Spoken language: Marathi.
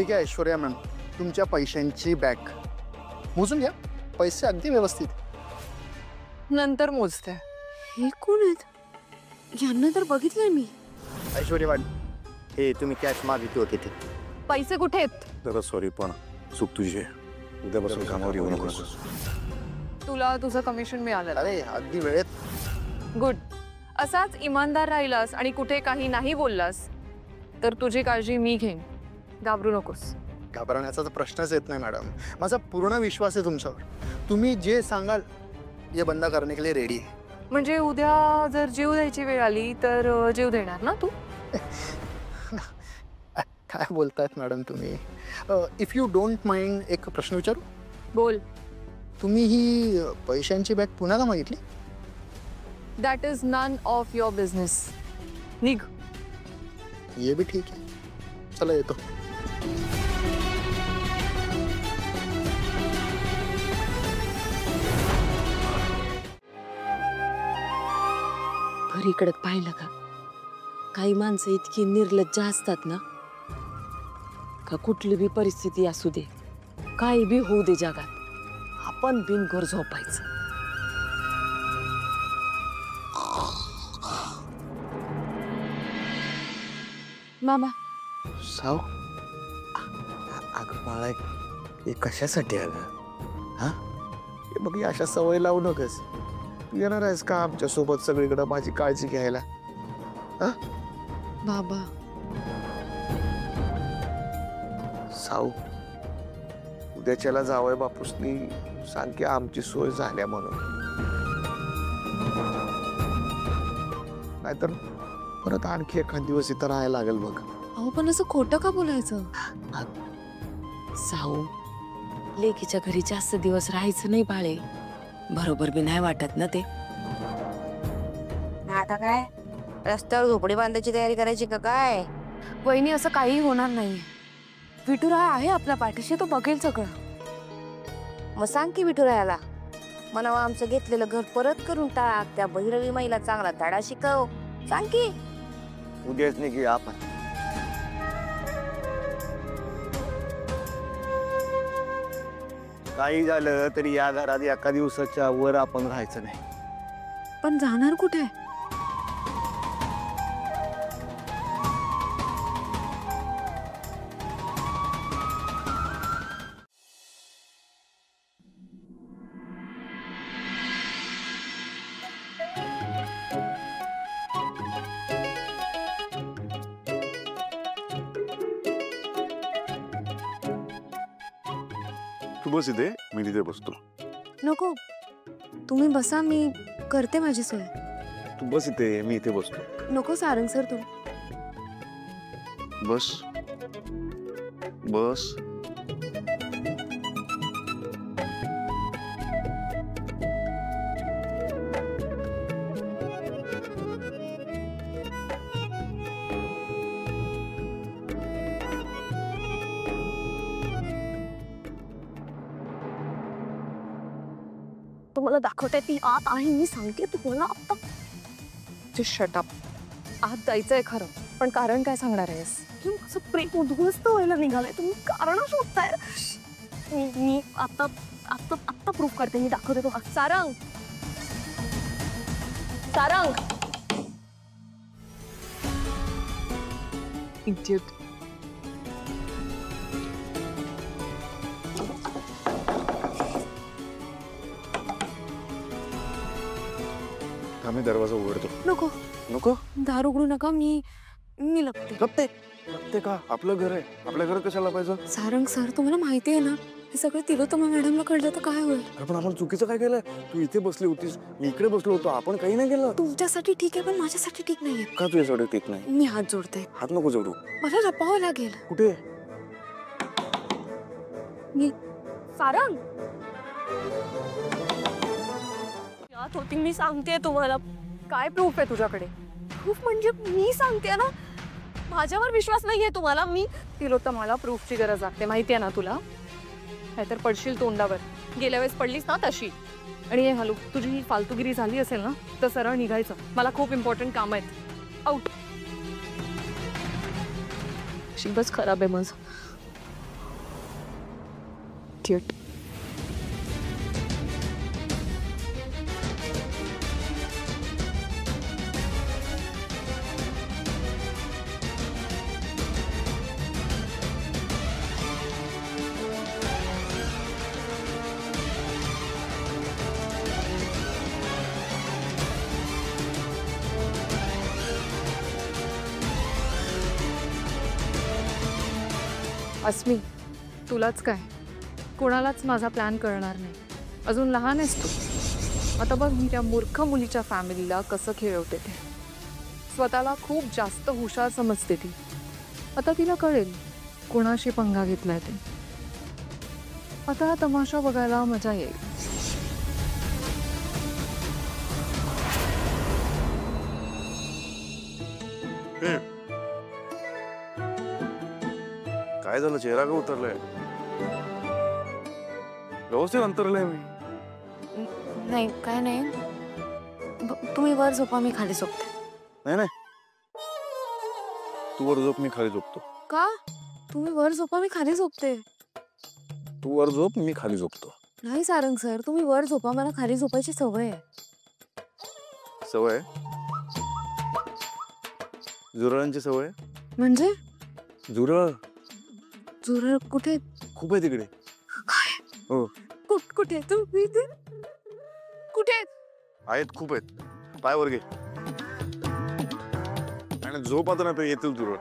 ठीक आहे ऐश्वर्या मॅम, तुमच्या पैशांची बॅग मोजून घ्या. पैसे अगदी व्यवस्थित. नंतर मोजते. हे कोण आहेत? यांना तर बघितलंय मी. ऐश्वर्या मॅम, हे तुम्ही कॅश मागितली होती ते. पैसे कुठे आहेत? जरा सॉरी पण चूक तुझी आहे. उद्यापासून कामावर येऊ नकोस. तुला तुझं कमिशन मिळालं. अरे अगदी वेळेत. गुड. असाच इमानदार राहिलास आणि कुठे काही नाही बोललास तर तुझी काळजी मी घेईन. घाबरू नकोस. घाबरण्याचा तर प्रश्नच येत नाही मॅडम. माझा पूर्ण विश्वास आहे तुमच्यावर. तुम्ही जे सांगाल ये बंद करने के लिए रेडी आहे. म्हणजे उद्या जर जीव द्यायची वेळ आली तर जीव देणार ना तू? काय बोलतायत मॅडम तुम्ही? इफ यू डोंट माइंड एक प्रश्न विचारू? बोल. तुम्ही ही पैशांची बॅग पुन्हा का मागितली? That is none of your business. निघ. ये भी ठीक आहे. चला येतो. परीकडे पाहिलं का? काही माणसं इतकी निर्लज्ज असतात ना, का कुठली बी परिस्थिती असू दे, काही बी होऊ दे जगात, आपण बिनघोर झोपायचं. मामा साव, अगं बाळा, हे कशासाठी आलं? हा, हे बघ, अशा सवय लावू नकस. तू येणार आहेस का आमच्या सोबत सगळीकडे माझी काळजी घ्यायला? हा बाबा, साऊ, उद्याच्याला जावय बापूसनी सांग की आमची सोय झाल्या म्हणून. नाहीतर परत आणखी एखाद दिवस इथं राहायला लागेल बघ. अहो पण असं खोटं का बोलायचं? साऊ, लेकीच्या घरी जास्त दिवस राहायचं नाही बाळे. बरोबर बी नाही वाटत ना ते. आता काय रस्त्यावर झोपडी बांधायची तयारी करायची का काय? वहिनी, असं काही होणार नाही. विठुराय आहे आपल्या पाठीशी, तो बघेल सगळं. मग सांग की विठुरायाला, म्हणावं आमचं घेतलेलं घर परत करून टाक, त्या भैरवी माईला चांगला धडा शिकव. सांग की. उद्याच निघूया आपण. काही झालं तरी या घरात एका दिवसाच्या वर आपण राहायचं नाही. पण जाणार कुठे? तू बस इथे, मी तिथे बसतो. नको, तुम्ही बसा, मी करते माझी सोय. तू बस इथे, मी इथे बसतो. नको सारंग सर, तू बस बस. तुम्हाला दाखवते ती आत आहे. मी सांगते तुम्हाला आता. Shut up. आत जायचंय खरं, पण कारण काय सांगणार आहेस? माझं प्रेम उद्ध्वस्त व्हायला निघालंय. तुम्ही कारण शोधताय. मी आता आता आता प्रूफ करते. मी दाखवते तो. सारंग, सारंग. इडियट. आम्ही दरवाजा उघडतो. नको नको, दार उघडू नका. मी लपते. लपते का? आपलं घर आहे. आपल्या घरात कशाला पाहिजे? सारंग सर, तुम्हाला माहिती आहे ना, हे सगळं तिलोत्तमा मॅडमला कळलं तर काय होईल? पण आपण चुकीचं काय केलं? तू इथे बसली होतीस, मी इकडे बसलो होतो. आपण काही नाही केलं. तुमच्यासाठी ठीक आहे, पण माझ्यासाठी ठीक नाहीये. का तुझ्यासाठी ठीक नाही? मी हात जोडते. हात नको जोडू. मला लपावं लागेल. कुठे? मी सारंग यात होती. मी सांगते तुम्हाला. काय प्रूफ आहे तुझ्याकडे? प्रूफ म्हणजे मी सांगते ना, माझ्यावर विश्वास नाहीये तुम्हाला. मी तिलोत्तमाला प्रूफची गरज लागते, माहिती आहे ना तुला. नाहीतर पडशील तोंडावर. गेल्या वेळेस पडलीस ना तशी. आणि हे हॅलो, तुझी ही फालतूगिरी झाली असेल ना तर सरळ निघायचं. मला खूप इम्पॉर्टंट काम आहेत. आउट. शिबच खराब आहे माझं. इडियट. अस्मी, तुलाच काय, कोणालाच माझा प्लॅन कळणार नाही. अजून लहान आहेस तू. आता बघ मी त्या मूर्ख मुलीच्या फॅमिलीला कसं खेळवते ते. स्वतःला खूप जास्त हुशार समजते ती. आता तिला कळेल कोणाशी पंगा घेतलाय ते. आता हा तमाशा बघायला मजा येईल. काय झालं, चेहरा का उतरलाय? व्यवस्थित अंतरलंय मी. नाही काय नाही, तुम्ही वर झोपा, मी खाली झोपते. नाही नाही, तू वर झोप, मी खाली झोपतो. का? तुम्ही वर झोपा, मी खाली झोपते. तू वर झोप, मी खाली झोपतो. नाही सारंग सर, तुम्ही वर झोपा, मला खाली झोपायची सवय आहे. सवय? झुरळांची सवय? म्हणजे झुरळ झुरळ कुठे? खूप आहे तिकडे. हो, कुठे तुम्ही कुठे? आहेत, खूप आहेत. पाय वर घे आणि झोप आता, नाही तर येतील झुरळ.